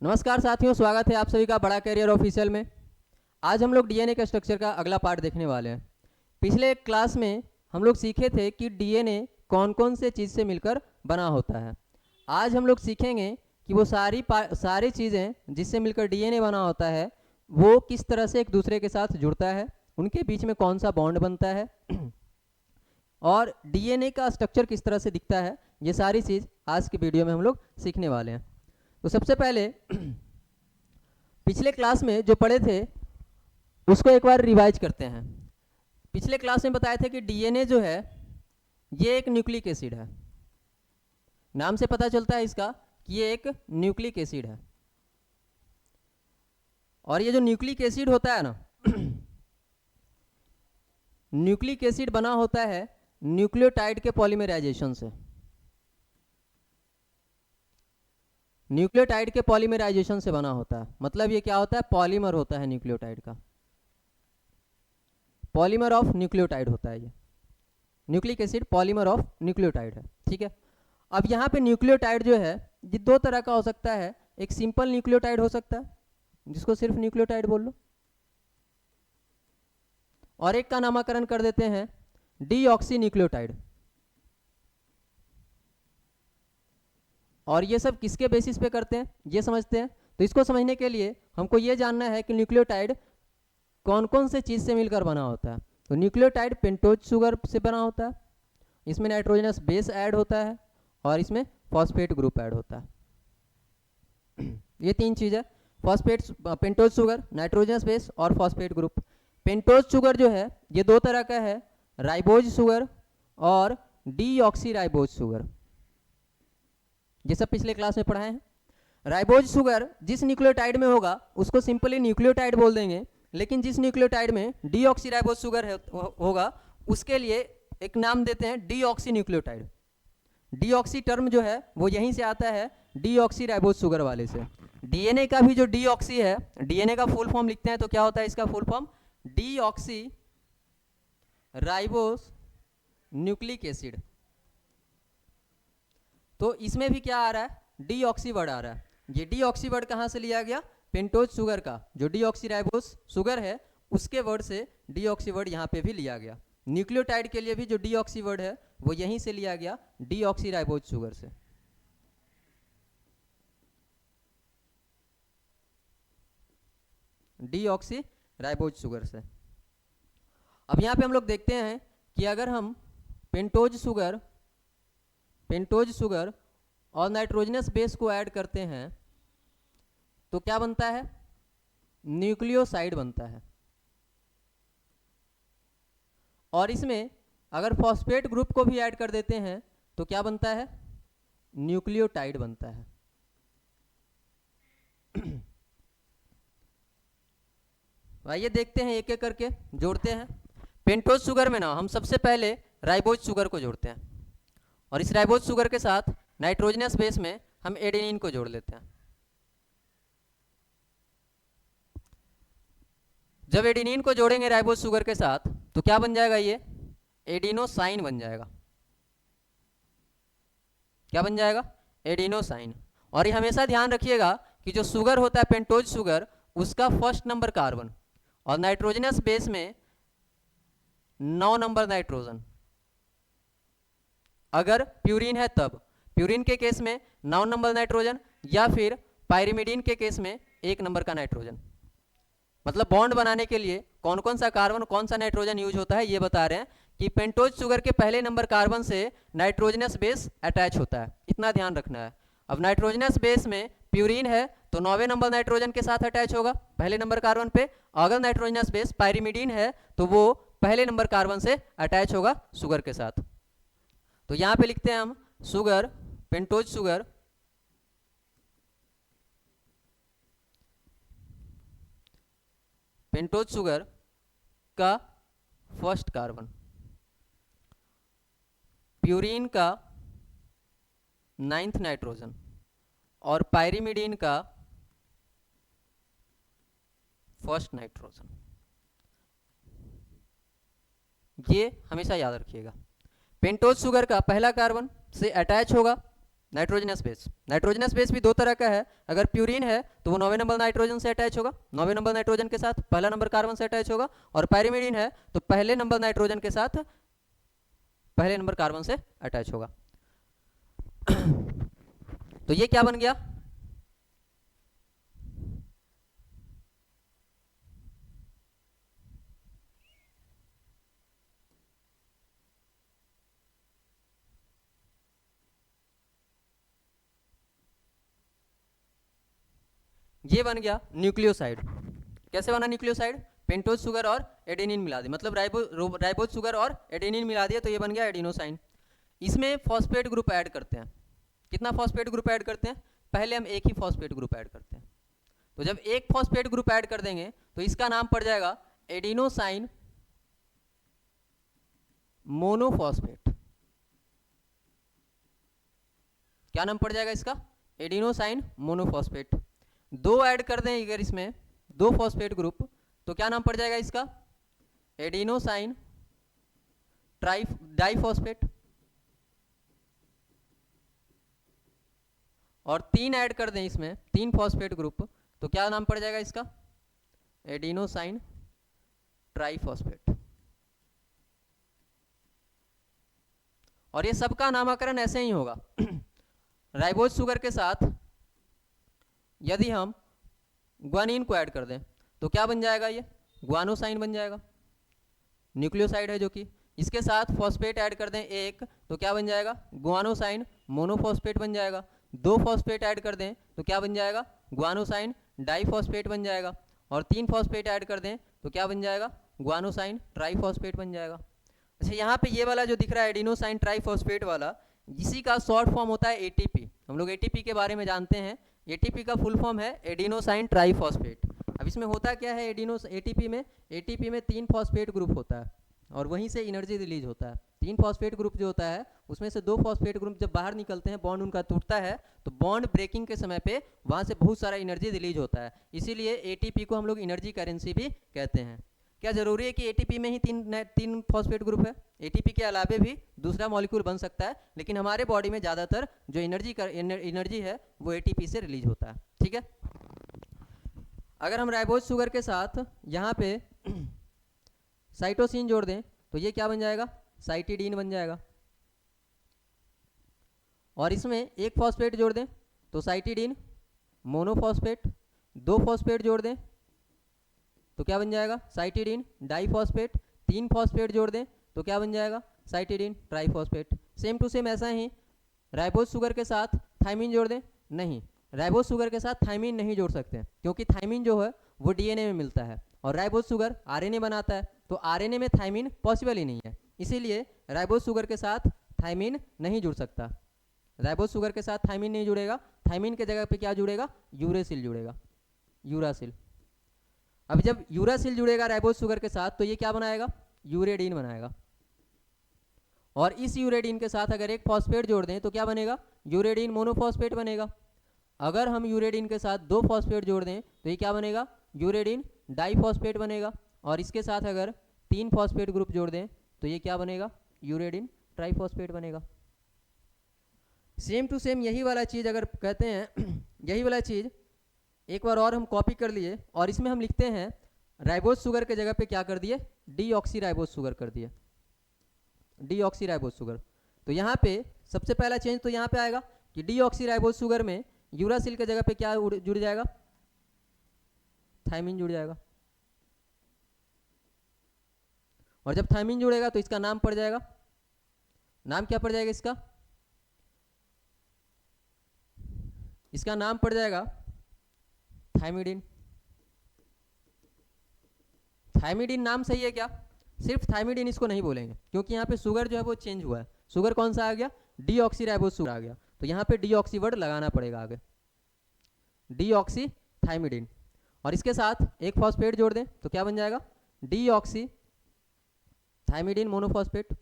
नमस्कार साथियों, स्वागत है आप सभी का बड़ा कैरियर ऑफिशियल में। आज हम लोग डीएनए के स्ट्रक्चर का अगला पार्ट देखने वाले हैं। पिछले क्लास में हम लोग सीखे थे कि डीएनए कौन कौन से चीज़ से मिलकर बना होता है। आज हम लोग सीखेंगे कि वो सारी चीज़ें जिससे मिलकर डीएनए बना होता है वो किस तरह से एक दूसरे के साथ जुड़ता है, उनके बीच में कौन सा बॉन्ड बनता है और डीएनए का स्ट्रक्चर किस तरह से दिखता है। ये सारी चीज़ आज की वीडियो में हम लोग सीखने वाले हैं। तो सबसे पहले पिछले क्लास में जो पढ़े थे उसको एक बार रिवाइज करते हैं। पिछले क्लास में बताए थे कि डीएनए जो है ये एक न्यूक्लिक एसिड है। नाम से पता चलता है इसका कि ये एक न्यूक्लिक एसिड है। और ये जो न्यूक्लिक एसिड होता है ना न्यूक्लिक एसिड बना होता है न्यूक्लियोटाइड के पॉलीमराइजेशन से। न्यूक्लियोटाइड के पॉलीमराइजेशन से बना होता है। मतलब ये क्या होता है, पॉलीमर होता है न्यूक्लियोटाइड का, पॉलीमर ऑफ न्यूक्लियोटाइड होता है। ये nucleic acid polymer of nucleotide है। ठीक है, अब यहाँ पे न्यूक्लियोटाइड जो है ये दो तरह का हो सकता है। एक सिंपल न्यूक्लियोटाइड हो सकता है जिसको सिर्फ न्यूक्लियोटाइड बोल लो, और एक का नामकरण कर देते हैं डीऑक्सी न्यूक्लियोटाइड। और ये सब किसके बेसिस पे करते हैं ये समझते हैं। तो इसको समझने के लिए हमको ये जानना है कि न्यूक्लियोटाइड कौन कौन से चीज़ से मिलकर बना होता है। तो न्यूक्लियोटाइड पेंटोज शुगर से बना होता है, इसमें नाइट्रोजनस बेस ऐड होता है और इसमें फॉस्फेट ग्रुप ऐड होता है। ये तीन चीज़ है, phosphate, pentose sugar, nitrogenous base और फॉस्फेट ग्रुप। पेंटोज शुगर जो है ये दो तरह का है, राइबोज शुगर और डीऑक्सी राइबोज शुगर। ये सब पिछले क्लास में पढ़ाए हैं। राइबोज शुगर जिस न्यूक्लियोटाइड में होगा उसको सिंपली न्यूक्लियोटाइड बोल देंगे, लेकिन जिस न्यूक्लियोटाइड में डीऑक्सी राइबोज शुगर होगा उसके लिए एक नाम देते हैं डीऑक्सी न्यूक्लियोटाइड। डीऑक्सी टर्म जो है वो यहीं से आता है, डीऑक्सी राइबोज शुगर वाले से। डीएनए का भी जो डीऑक्सी है, डीएनए का फुल फॉर्म लिखते हैं तो क्या होता है इसका full form, deoxy ribose nucleic acid. तो इसमें भी क्या आ रहा है, डीऑक्सी वर्ड आ रहा है। ये डीऑक्सी वर्ड कहाँ से लिया गया, पेंटोज शुगर का जो डीऑक्सी राइबोज शुगर है उसके वर्ड से डीऑक्सी वर्ड यहाँ पे भी लिया गया। न्यूक्लियोटाइड के लिए भी जो डीऑक्सी वर्ड है वो यहीं से लिया गया, डीऑक्सी राइबोज शुगर से। डीऑक्सी राइबोज शुगर से। अब यहाँ पे हम लोग देखते हैं कि अगर हम पेंटोज शुगर और नाइट्रोजनस बेस को ऐड करते हैं तो क्या बनता है, न्यूक्लियोसाइड बनता है। और इसमें अगर फॉस्फेट ग्रुप को भी ऐड कर देते हैं तो क्या बनता है, न्यूक्लियोटाइड बनता है। आइए देखते हैं एक एक करके जोड़ते हैं। पेंटोज शुगर में ना हम सबसे पहले राइबोज शुगर को जोड़ते हैं और इस राइबोज शुगर के साथ नाइट्रोजनस बेस में हम एडेनिन को जोड़ लेते हैं। जब एडेनिन को जोड़ेंगे राइबोज शुगर के साथ तो क्या बन जाएगा, ये एडिनोसाइन बन जाएगा। क्या बन जाएगा, एडिनोसाइन। और ये हमेशा ध्यान रखिएगा कि जो शुगर होता है पेंटोज शुगर उसका फर्स्ट नंबर कार्बन और नाइट्रोजनस बेस में 9 नंबर नाइट्रोजन। अगर प्यूरिन है तब, प्यूरिन के केस में 9 नंबर नाइट्रोजन या फिर पायरिमिडीन के केस में 1 नंबर का नाइट्रोजन। मतलब बॉन्ड बनाने के लिए कौन कौन सा कार्बन कौन सा नाइट्रोजन यूज होता है ये बता रहे हैं कि पेंटोज शुगर के पहले नंबर कार्बन से नाइट्रोजनस बेस अटैच होता है, इतना ध्यान रखना है। अब नाइट्रोजनस बेस में प्यूरिन है तो 9वें नंबर नाइट्रोजन के साथ अटैच होगा पहले नंबर कार्बन पे। अगर नाइट्रोजनस बेस पायरिमिडीन है तो वो पहले नंबर कार्बन से अटैच होगा शुगर के साथ। तो यहाँ पे लिखते हैं हम शुगर, पेंटोज शुगर का फर्स्ट कार्बन, प्यूरिन का 9th नाइट्रोजन और पायरिमिडीन का फर्स्ट नाइट्रोजन। ये हमेशा याद रखिएगा। पेंटोज शुगर का पहला कार्बन से अटैच होगा नाइट्रोजनस बेस। नाइट्रोजनस बेस भी दो तरह का है। अगर प्यूरिन है तो वो 9वें नंबर नाइट्रोजन से अटैच होगा, 9वें नंबर नाइट्रोजन के साथ पहला नंबर कार्बन से अटैच होगा। और पायरिमिडीन है तो पहले नंबर नाइट्रोजन के साथ पहले नंबर कार्बन से अटैच होगा। तो ये क्या बन गया, ये बन गया न्यूक्लियोसाइड। कैसे बना न्यूक्लियोसाइड, पेंटोज शुगर और एडेनिन मिला दी, मतलब राइबोज शुगर और एडेनिन मिला दिया तो ये बन गया एडिनोसाइन। इसमें फॉस्फेट ग्रुप ऐड करते हैं। कितना फॉस्फेट ग्रुप ऐड करते हैं, पहले हम एक ही फॉस्फेट ग्रुप ऐड करते हैं। तो जब एक फॉस्फेट ग्रुप ऐड कर देंगे तो इसका नाम पड़ जाएगा एडिनोसाइन मोनोफॉस्फेट। क्या नाम पड़ जाएगा इसका, एडिनोसाइन मोनोफॉस्फेट। दो ऐड कर दें अगर इसमें दो फॉस्फेट ग्रुप तो क्या नाम पड़ जाएगा इसका, एडिनोसाइन डाइफॉस्फेट। और तीन ऐड कर दें इसमें तीन फॉस्फेट ग्रुप तो क्या नाम पड़ जाएगा इसका, एडिनोसाइन ट्राइफॉस्फेट। और ये सबका नामकरण ऐसे ही होगा। राइबोज शुगर के साथ यदि हम ग्वानिन को ऐड कर दें तो क्या बन जाएगा, ये ग्वानोसाइन बन जाएगा, न्यूक्लियोसाइड है जो कि। इसके साथ फॉस्फेट ऐड कर दें एक तो क्या बन जाएगा, ग्वानोसाइन मोनोफॉस्फेट बन जाएगा। दो फॉस्फेट ऐड कर दें तो क्या बन जाएगा, ग्वानोसाइन डाइफॉस्फेट बन जाएगा। और तीन फॉस्फेट ऐड कर दें तो क्या बन जाएगा, ग्वानोसाइन ट्राइफॉस्फेट बन जाएगा। अच्छा, यहाँ पे ये वाला जो दिख रहा है एडिनोसाइन ट्राइफॉस्फेट वाला, इसी का शॉर्ट फॉर्म होता है एटीपी। हम लोग एटीपी के बारे में जानते हैं, एटीपी का फुल फॉर्म है एडिनोसाइन ट्राइफॉस्फेट। अब इसमें होता क्या है, एटीपी में तीन फॉस्फेट ग्रुप होता है और वहीं से एनर्जी रिलीज होता है। तीन फॉस्फेट ग्रुप जो होता है उसमें से दो फॉस्फेट ग्रुप जब बाहर निकलते हैं, बॉन्ड उनका टूटता है तो बॉन्ड ब्रेकिंग के समय पे वहाँ से बहुत सारा एनर्जी रिलीज होता है। इसीलिए एटीपी को हम लोग एनर्जी करेंसी भी कहते हैं। क्या जरूरी है कि एटीपी में ही तीन फॉस्फेट ग्रुप है, एटीपी के अलावे भी दूसरा मॉलिक्यूल बन सकता है, लेकिन हमारे बॉडी में ज़्यादातर जो एनर्जी है वो एटीपी से रिलीज होता है। ठीक है, अगर हम राइबोज शुगर के साथ यहाँ पे साइटोसिन जोड़ दें तो ये क्या बन जाएगा, साइटिडीन बन जाएगा। और इसमें एक फॉस्फेट जोड़ दें तो साइटिडीन मोनोफॉस्फेट। दो फॉस्फेट जोड़ दें तो क्या बन जाएगा, साइटिडीन डाइफॉस्फेट। तीन फॉस्फेट जोड़ दें तो क्या बन जाएगा, cytidine triphosphate. Same to same ऐसा ही राइबोज शुगर के साथ थाइमिन जोड़ दें, नहीं, राइबोज शुगर के साथ थाइमिन नहीं जोड़ सकते क्योंकि थाइमिन जो है वो डीएनए में मिलता है और राइबोज शुगर आरएनए बनाता है, तो आरएनए में थाइमिन पॉसिबल ही नहीं है। इसीलिए राइबोज शुगर के साथ थाइमिन नहीं जुड़ सकता। राइबोज शुगर के साथ थाइमिन नहीं जुड़ेगा, थाइमिन के जगह पे क्या जुड़ेगा, यूरेसिल जुड़ेगा, यूरासिल। अब जब यूरासिल जुड़ेगा राइबोज शुगर के साथ तो ये क्या बनाएगा, यूरेडीन बनाएगा। और इस यूरेडीन के साथ अगर एक फॉस्फेट जोड़ दें तो क्या बनेगा, यूरेडीन मोनोफॉस्फेट बनेगा। अगर हम यूरेडीन के साथ दो फॉस्फेट जोड़ दें तो ये क्या बनेगा, यूरेडीन डाइफॉस्फेट बनेगा। और इसके साथ अगर तीन फॉस्फेट ग्रुप जोड़ दें तो ये क्या बनेगा, यूरेडीन ट्राइफॉस्फेट बनेगा। सेम टू सेम यही वाला चीज़ अगर कहते हैं यही वाला चीज़ एक बार और हम कॉपी कर लिए और इसमें हम लिखते हैं राइबोज शुगर के जगह पे क्या कर दिए, डीऑक्सी राइबोज शुगर कर दिए, डीऑक्सी राइबोज शुगर। तो यहाँ पे सबसे पहला चेंज तो यहाँ पे आएगा कि डीऑक्सी राइबोज शुगर में यूरासिल के जगह पे क्या जुड़ जाएगा, थाइमिन जुड़ जाएगा। और जब थाइमिन जुड़ेगा तो इसका नाम पड़ जाएगा, नाम क्या पड़ जाएगा इसका, इसका नाम पड़ जाएगा थाइमिडीन। थाइमिडीन नाम सही है क्या, सिर्फ थाइमिडीन इसको नहीं बोलेंगे क्योंकि यहाँ पे शुगर जो है वो चेंज हुआ है। शुगर कौन सा आ गया, डीऑक्सी राइबोज शुगर आ गया, तो यहाँ पे डीऑक्सी वर्ड लगाना पड़ेगा आगे, डीऑक्सी थाइमिडीन। और इसके साथ एक फॉस्फेट जोड़ दें तो क्या बन जाएगा, deoxy thymidine monophosphate,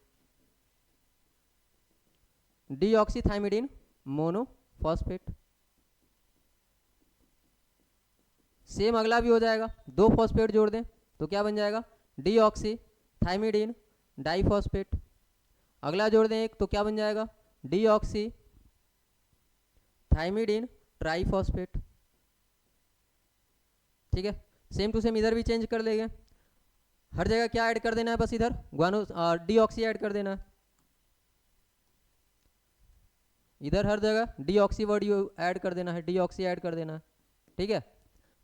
deoxy thymidine monophosphate. Same अगला भी हो जाएगा, दो फॉस्फेट जोड़ दें तो क्या बन जाएगा, डीऑक्सी थाइमिडीन डाइफॉस्फेट। अगला जोड़ दें एक तो क्या बन जाएगा, डीऑक्सी थाइमिडीन ट्राइफॉस्फेट। ठीक है, सेम टू सेम इधर भी चेंज कर लेंगे, हर जगह क्या ऐड कर देना है, बस इधर ग्वानो डीऑक्सी ऐड कर देना है, इधर हर जगह डीऑक्सी वर्ड ऐड कर देना है, डीऑक्सी ऐड कर देना है। ठीक है,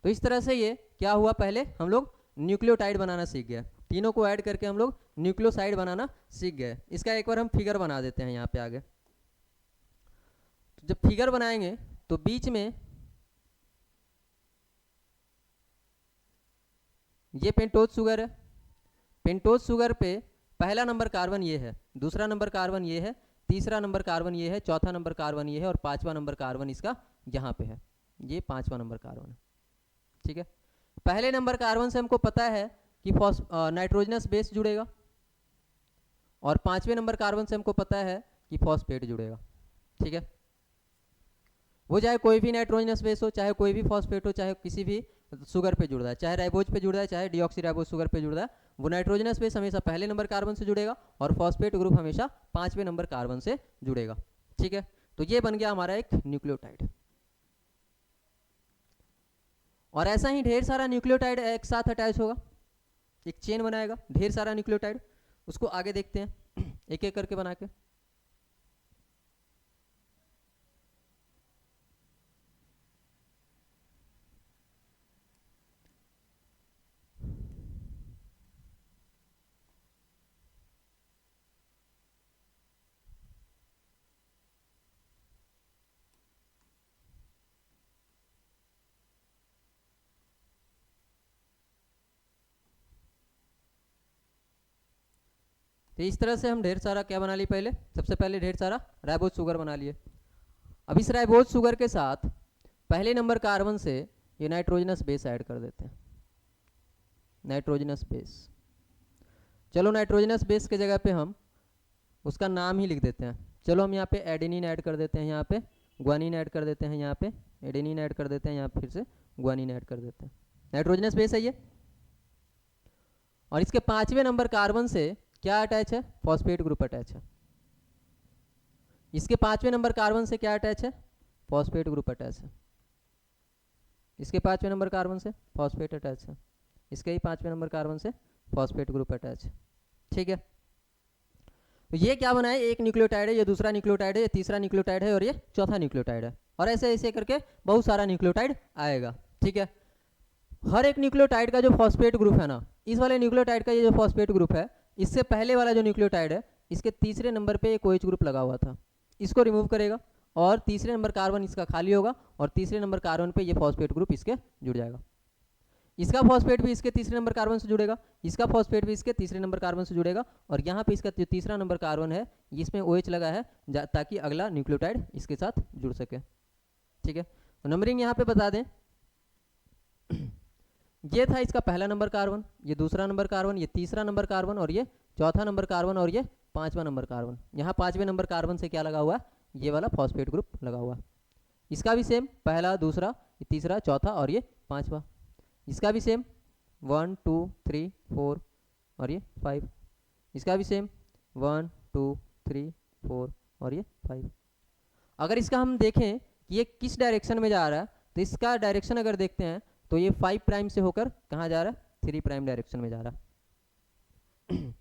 तो इस तरह से ये क्या हुआ, पहले हम लोग न्यूक्लियोटाइड बनाना सीख गए, तीनों को ऐड करके हम लोग न्यूक्लियोसाइड बनाना सीख गए। इसका एक बार हम फिगर बना देते हैं यहाँ पे आगे। तो जब फिगर बनाएंगे तो बीच में ये पेंटोज शुगर है, पेंटोज शुगर पे पहला नंबर कार्बन ये है, दूसरा नंबर कार्बन ये है, तीसरा नंबर कार्बन ये है, चौथा नंबर कार्बन ये है और पांचवा नंबर कार्बन इसका यहाँ पे है, ये पांचवा नंबर कार्बन है। ठीक है, पहले नंबर कार्बन से हमको पता है कि नाइट्रोजनस बेस जुड़ेगा और पांचवें नंबर कार्बन से हमको पता है कि फॉस्फेट जुड़ेगा। ठीक है, वो चाहे कोई भी नाइट्रोजनस बेस हो, चाहे कोई भी फॉस्फेट हो, चाहे किसी भी शुगर पे जुड़ रहा है, चाहे राइबोज पे जुड़ रहा है, चाहे डीऑक्सी राइबोज शुगर पे जुड़ रहा है, वो नाइट्रोजनस बेस हमेशा पहले नंबर कार्बन से जुड़ेगा और फॉस्फेट ग्रुप हमेशा पांचवें नंबर कार्बन से जुड़ेगा। ठीक है, तो ये बन गया हमारा एक न्यूक्लियोटाइड। और ऐसा ही ढेर सारा न्यूक्लियोटाइड एक साथ अटैच होगा, एक चेन बनाएगा ढेर सारा न्यूक्लियोटाइड। उसको आगे देखते हैं एक एक करके बना के। तो इस तरह से हम ढेर सारा क्या बना लिए, पहले सबसे पहले ढेर सारा राइबोज शुगर बना लिए। अब इस राइबोज शुगर के साथ पहले नंबर कार्बन से ये नाइट्रोजनस बेस ऐड कर देते हैं, नाइट्रोजनस बेस। चलो नाइट्रोजनस बेस के जगह पे हम उसका नाम ही लिख देते हैं। चलो हम यहाँ पे एडेनिन ऐड कर देते हैं, यहाँ पे ग्वानिन ऐड कर देते हैं, यहाँ पे एडेनिन ऐड कर देते हैं, यहाँ फिर से ग्वानिन ऐड कर देते हैं। नाइट्रोजनस बेस है ये। और इसके पांचवें नंबर कार्बन से क्या अटैच है, फॉस्फेट ग्रुप अटैच है। इसके पांचवें नंबर कार्बन से क्या अटैच है, फॉस्फेट ग्रुप अटैच है। इसके पांचवें नंबर कार्बन से फॉस्फेट अटैच है, इसके ही पांचवें नंबर कार्बन से फॉस्फेट ग्रुप अटैच है। ठीक है, तो ये क्या बना है, एक न्यूक्लियोटाइड है, ये दूसरा न्यूक्लियोटाइड है, ये तीसरा न्यूक्लियोटाइड है और ये चौथा न्यूक्लियोटाइड है। और ऐसे ऐसे करके बहुत सारा न्यूक्लियोटाइड आएगा। ठीक है, हर एक न्यूक्लियोटाइड का जो फॉस्फेट ग्रुप है ना, इस वाले न्यूक्लियोटाइड का ये जो फॉस्फेट ग्रुप है, इससे पहले वाला जो न्यूक्लियोटाइड है, इसके तीसरे नंबर पे एक OH ग्रुप लगा हुआ था, इसको रिमूव करेगा और तीसरे नंबर कार्बन इसका खाली होगा और तीसरे नंबर कार्बन पे ये फॉस्फेट ग्रुप इसके जुड़ जाएगा। इसका फॉस्फेट भी इसके तीसरे नंबर कार्बन से जुड़ेगा, इसका फॉस्फेट भी इसके तीसरे नंबर कार्बन से जुड़ेगा और यहाँ पे इसका जो तीसरा नंबर कार्बन है इसमें OH लगा है ताकि अगला न्यूक्लियोटाइड इसके साथ जुड़ सके। ठीक है, तो नंबरिंग यहाँ पे बता दें, ये था इसका पहला नंबर कार्बन, ये दूसरा नंबर कार्बन, ये तीसरा नंबर कार्बन और ये चौथा नंबर कार्बन और ये पांचवा नंबर कार्बन। यहाँ पांचवें नंबर कार्बन से क्या लगा हुआ है, ये वाला फॉस्फेट ग्रुप लगा हुआ है। इसका भी सेम, पहला दूसरा तीसरा चौथा और ये पांचवा। इसका भी सेम 1 2 3 4 और ये 5। इसका भी सेम 1 2 3 4 और ये 5। अगर इसका हम देखें कि ये किस डायरेक्शन में जा रहा है, तो इसका डायरेक्शन अगर देखते हैं तो ये 5 प्राइम से होकर कहाँ जा रहा है, 3 प्राइम डायरेक्शन में जा रहा है।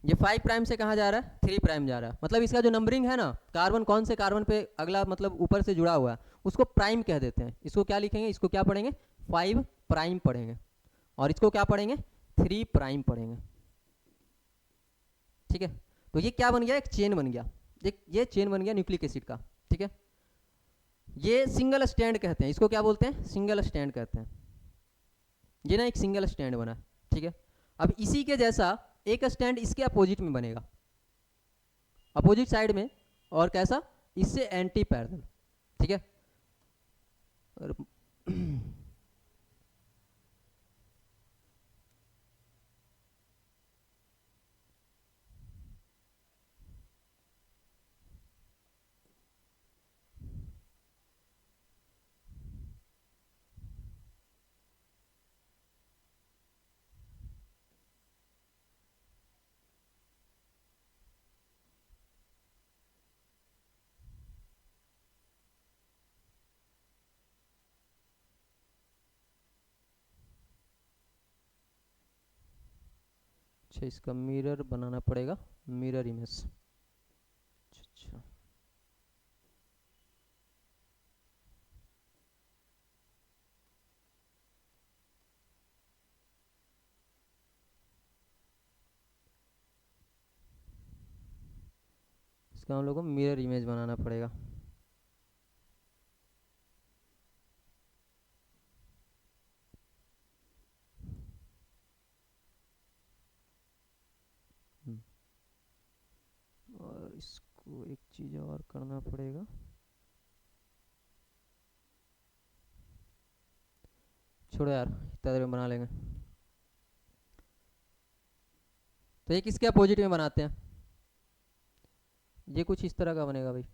ये 5 प्राइम से कहाँ जा रहा है, 3 प्राइम जा रहा है। मतलब इसका जो नंबरिंग है ना, कार्बन कौन से कार्बन पे अगला मतलब ऊपर से जुड़ा हुआ है, उसको प्राइम कह देते हैं। इसको क्या लिखेंगे, इसको क्या पढ़ेंगे, 5 प्राइम पढ़ेंगे और इसको क्या पढ़ेंगे, 3 प्राइम पढ़ेंगे। ठीक है, तो ये क्या बन गया, एक चेन बन गया, ये चेन बन गया न्यूक्लिक एसिड का। ठीक है, ये सिंगल स्टैंड कहते हैं, इसको क्या बोलते हैं, सिंगल स्टैंड कहते हैं। ये ना एक सिंगल स्टैंड बना। ठीक है, अब इसी के जैसा एक स्टैंड इसके अपोजिट में बनेगा, अपोजिट साइड में, और कैसा, इससे एंटी पैरेलल। ठीक है, और अच्छा, इसका मिरर बनाना पड़ेगा, मिरर इमेज। अच्छा, इसका हम लोग को मिरर इमेज बनाना पड़ेगा। और इसको एक चीज़ और करना पड़ेगा, छोड़ो यार, इतना देर में बना लेंगे। तो ये किसके अपोजिट में बनाते हैं, ये कुछ इस तरह का बनेगा भाई।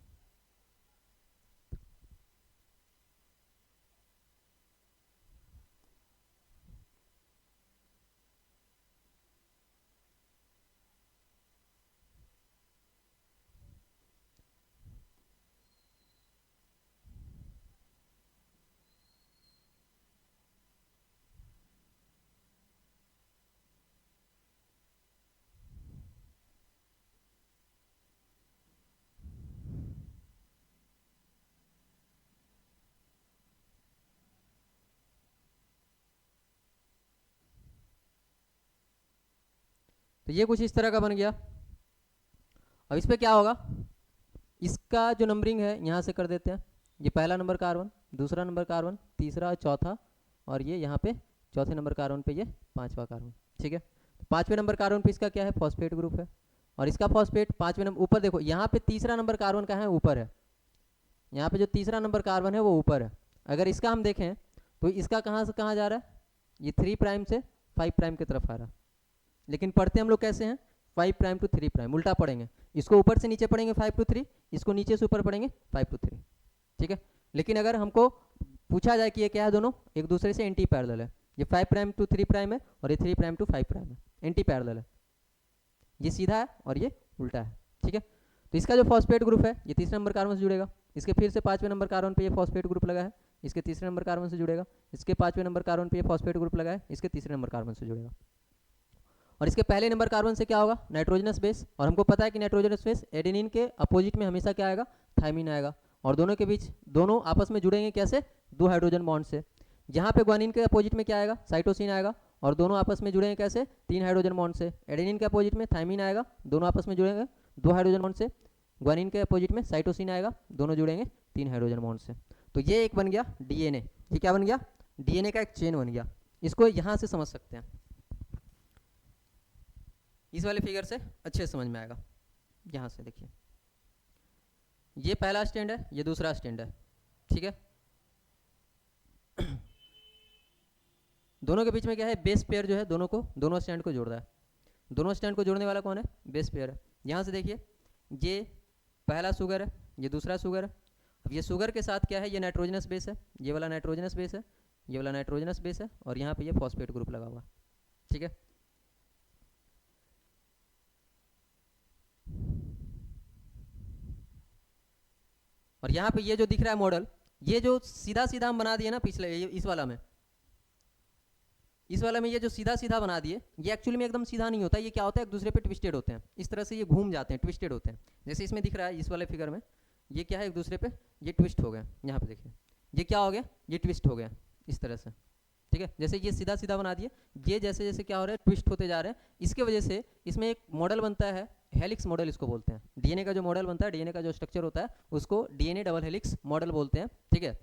तो ये कुछ इस तरह का बन गया। अब इस पर क्या होगा, इसका जो नंबरिंग है यहाँ से कर देते हैं। ये पहला नंबर कार्बन, दूसरा नंबर कार्बन, तीसरा, चौथा, और ये यहाँ पे चौथे नंबर कार्बन पे ये पांचवा कार्बन। ठीक है, तो पांचवें नंबर कार्बन पे इसका क्या है, फॉस्फेट ग्रुप है। और इसका फॉस्फेट पांचवें नंबर, ऊपर देखो यहाँ पे तीसरा नंबर कार्बन का है, ऊपर है। यहाँ पे जो तीसरा नंबर कार्बन है वो ऊपर है। अगर इसका हम देखें तो इसका कहाँ से कहाँ जा रहा है, ये 3 प्राइम से 5 प्राइम की तरफ आ रहा है। लेकिन पढ़ते हम लोग कैसे हैं, 5 प्राइम टू 3 प्राइम, उल्टा पढ़ेंगे। इसको ऊपर से नीचे पढ़ेंगे 5 टू 3, इसको नीचे से ऊपर पढ़ेंगे 5 टू 3। ठीक है, लेकिन अगर हमको पूछा जाए कि ये क्या है, दोनों एक दूसरे से एंटी पैरेलल है। ये 5 प्राइम टू 3 प्राइम है और ये 3 प्राइम टू 5 प्राइम है, एंटी पैरेलल है। ये सीधा है और ये उल्टा है। ठीक है, तो इसका जो फॉस्फेट ग्रुप है ये तीसरे नंबर कार्बन से जुड़ेगा। इसके फिर से पांचवें नंबर कार्बन पे ये फॉस्फेट ग्रुप लगा है, इसके तीसरे नंबर कार्बन से जुड़ेगा। इसके पांचवें नंबर कार्बन पे ये फॉस्फेट ग्रुप लगा है, इसके तीसरे नंबर कार्बन से जुड़ेगा। और इसके पहले नंबर कार्बन से क्या होगा, नाइट्रोजनस बेस। और हमको पता है कि नाइट्रोजनस बेस एडेनिन के अपोजिट में हमेशा क्या आएगा, थायमिन आएगा। और दोनों के बीच, दोनों आपस में जुड़ेंगे कैसे, 2 हाइड्रोजन बॉन्ड से। यहाँ पे ग्वानिन के अपोजिट में क्या आएगा, साइटोसिन आएगा। और दोनों आपस में जुड़ेंगे कैसे, 3 हाइड्रोजन बॉन्ड से। एडेनिन के अपोजिट में थायमिन आएगा, दोनों आपस में जुड़ेंगे 2 हाइड्रोजन बॉन्ड से। ग्वानिन के अपोजिट में साइटोसिन आएगा, दोनों जुड़ेंगे 3 हाइड्रोजन बॉन्ड से। तो ये एक बन गया डीएनए। ये क्या बन गया, डीएनए का एक चेन बन गया। इसको यहाँ से समझ सकते हैं, इस वाले फिगर से अच्छे से समझ में आएगा। यहाँ से देखिए, ये पहला स्टैंड है, ये दूसरा स्टैंड है। ठीक है, दोनों के बीच में क्या है, बेस पेयर जो है दोनों स्टैंड को जोड़ रहा है। दोनों स्टैंड को जोड़ने वाला कौन है, बेस पेयर है। यहाँ से देखिए, ये पहला शुगर है, ये दूसरा शुगर है। अब ये शुगर के साथ क्या है, ये नाइट्रोजनस बेस है, ये वाला नाइट्रोजनस बेस है, ये वाला नाइट्रोजनस बेस है, और यहाँ पे ये फॉस्फेट ग्रुप लगा हुआ। ठीक है, और यहाँ पे ये जो दिख रहा है मॉडल, ये जो सीधा सीधा हम बना दिए ना पिछले इस वाला में ये जो सीधा सीधा बना दिए, ये एक्चुअली में एकदम सीधा नहीं होता। ये क्या होता है, एक दूसरे पे ट्विस्टेड होते हैं। इस तरह से ये घूम जाते हैं, ट्विस्टेड होते हैं। जैसे इसमें दिख रहा है, इस वाले फिगर में ये क्या है, एक दूसरे पे ये ट्विस्ट हो गया। यहाँ पे देखिए, ये क्या हो गया, ये ट्विस्ट हो गया इस तरह से। ठीक है, जैसे ये सीधा सीधा बना दिए, ये जैसे जैसे क्या हो रहा है, ट्विस्ट होते जा रहे हैं। इसके वजह से इसमें एक मॉडल बनता है, हेलिक्स मॉडल इसको बोलते हैं। डीएनए का जो मॉडल बनता है, डीएनए का जो स्ट्रक्चर होता है, उसको डीएनए डबल हेलिक्स मॉडल बोलते हैं। ठीक है,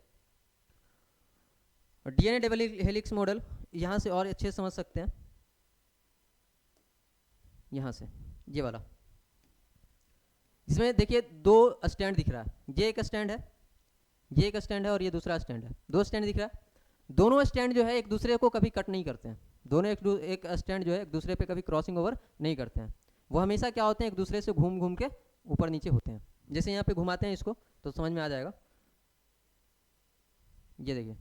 डीएनए डबल हेलिक्स मॉडल यहाँ से और अच्छे से समझ सकते हैं। यहाँ से ये वाला, इसमें देखिए 2 स्टैंड दिख रहा है, ये एक स्टैंड है, ये एक स्टैंड है, और ये दूसरा स्टैंड है। 2 स्टैंड दिख रहा है। दोनों स्टैंड जो है एक दूसरे को कभी कट नहीं करते हैं। दोनों एक स्टैंड जो है एक दूसरे पे कभी क्रॉसिंग ओवर नहीं करते हैं। वो हमेशा क्या होते हैं, एक दूसरे से घूम घूम के ऊपर नीचे होते हैं। जैसे यहाँ पे घुमाते हैं इसको तो समझ में आ जाएगा। ये देखिए,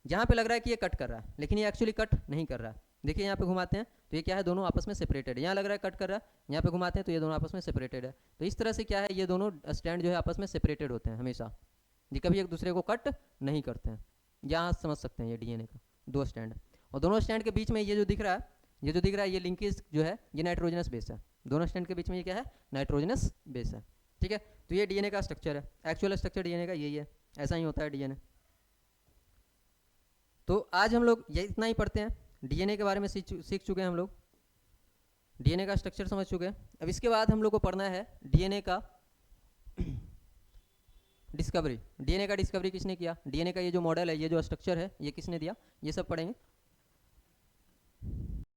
यहाँ पे लग रहा है कि ये कट कर रहा है, लेकिन ये एक्चुअली कट नहीं कर रहा है। देखिए यहाँ पे घुमाते हैं तो ये क्या है, दोनों आपस में सेपरेटेड है। यहाँ लग रहा है कट कर रहा है, यहाँ पे घुमाते हैं तो ये दोनों आपस में सेपरेटेड है। तो इस तरह से क्या है, ये दोनों स्टैंड जो है आपस में सेपरेटेड होते हैं हमेशा, ये कभी एक दूसरे को कट नहीं करते हैं। यहाँ समझ सकते हैं, ये डीएनए का 2 स्टैंड, और दोनों स्टैंड के बीच में ये जो दिख रहा है, ये जो दिख रहा है ये लिंकेज जो है ये नाइट्रोजनस बेस है, दोनों स्टैंड के बीच में ये क्या है, नाइट्रोजनस बेस है। ठीक है, तो ये डीएनए का स्ट्रक्चर है, एक्चुअल स्ट्रक्चर डीएनए का यही है, ऐसा ही होता है डीएनए। तो आज हम लोग ये इतना ही पढ़ते हैं, डीएनए के बारे में सीख चुके हैं हम लोग, डीएनए का स्ट्रक्चर समझ चुके हैं। अब इसके बाद हम लोग को पढ़ना है डीएनए का डिस्कवरी। डीएनए का डिस्कवरी किसने किया, डीएनए का ये जो मॉडल है, ये जो स्ट्रक्चर है, ये किसने दिया, ये सब पढ़ेंगे।